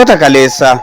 gootota kaleessa.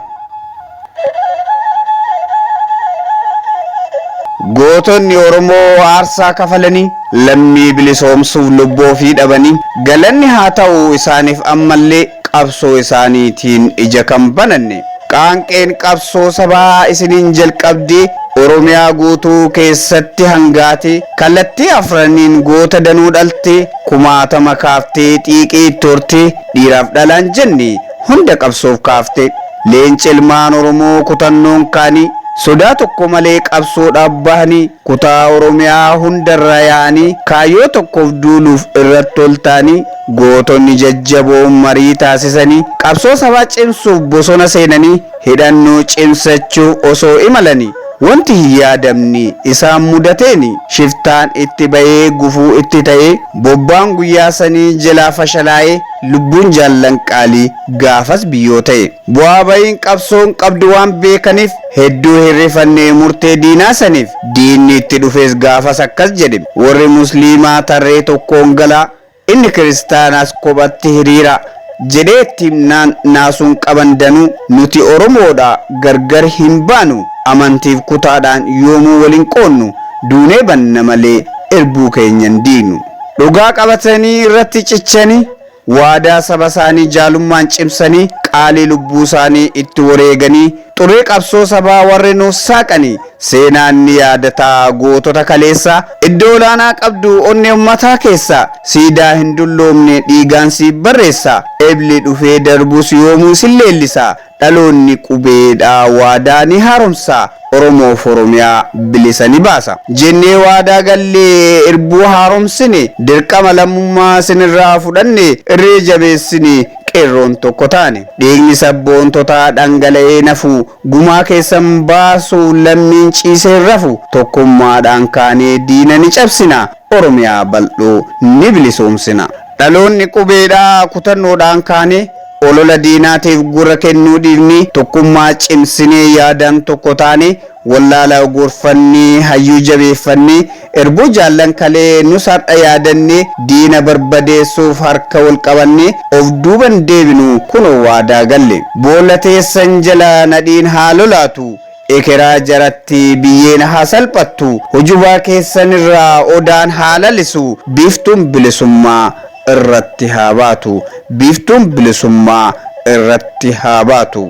Gootonni Oromoo aarsaa kafalanii lammii bilisoomsuuf lubbuu ofii dhabanii galanni haa ta'u isaaniif ammallee qabsoo isaaniitiin ija kan bananne. Qaanqeen qabsoo sabaa isiniin jalqabdee Oromiyaa guutuu keessatti hangaate kallattii afraniin goota danuu dhalte kumaatama kaaftee xiiqii itti hortee dhiiraaf dhalaan jenne hunda qabsoof kaafte. Leenci ilmaan Oromoo kutannoon kaanii sodaa tokko malee qabsoodhaaf bahanii kutaa Oromiyaa hundarra yaa'anii kaayyoo tokkoof duuluuf irratti toltaanii gootonni jajjaboon marii taasisanii qabsoo sabaa cimsuuf bosona seenanii hidhannoo cimsachuuf osoo imalanii wanti hin yaadamne isaan mudateeni shiftaan itti bahee gufuu itti ta'ee bobbaan guyyaa sanii jalaa fashalaa'ee lubbuun jaallan qaalii gaafas biyyoo ta'e. Bu'aa bahiin qabsoon qabdu waan beekaniif hedduu hirrifannee murtee diinaa saniif diinni itti dhufees gaafas akkas jedhe warri musliimaa tarree tokkoon galaa inni kiristaanaas kophatti hiriira jedhee itti himnaan naasuun qaban danuu nuti Oromoodha gargar hin baanu amantiif kutaadhaan yoomuu waliin qoonnu duunee banna malee erbuu keenyan diinu. Dhugaa qabatanii irratti cichanii waadaa saba isaanii jaalummaan cimsanii qaalii lubbuu isaanii itti wareeganii xuree qabsoo sabaa warri nuuf saaqanii seenaan ni yaadataa gootota kaleessa iddoo olaanaa qabdu onnee ummataa keessa siidaa hin dulloomne dhiigaan siif barreessa ebli dhufee darbus yoomuu sin leellisa dhaloonni qubeedhaa waadaa ni haaromsa Oromoof Oromiyaa bilisa ni baasa jennee waadaa gallee erbuu haaromsine dirqama lammummaa sinirraa fudhanne irree jabeessine qeerroon tokko taane dhiigni sabboontotaa dhangala'ee nafu gumaa keessan baasu lammiin ciisee rafu tokkummaadhaan kaanee diina ni cabsina Oromiyaa bal'oo ni bilisoomsina. Dhaloonni qubeedhaa kutannoodhaan kaanee olola diinaatiif gurra kennuu dhiifni tokkummaa cimsinee yaadaan tokko taane wallaala gorfannee hayyuu jabeeffannee erbuu jaallan kalee nus har'a yaadannee diina barbadeessuuf harka wal qabannee of duuban deebinu kunoo waadaa galle boolla teessan jala nadhiin haa lolaatu ekeraa jaratti biyyeen haa salphattu hujubaa keessan irraa odaan haa lalisu biiftuun bilisummaa irratti haa baatu biiftuun bilisummaa irratti haa baatu.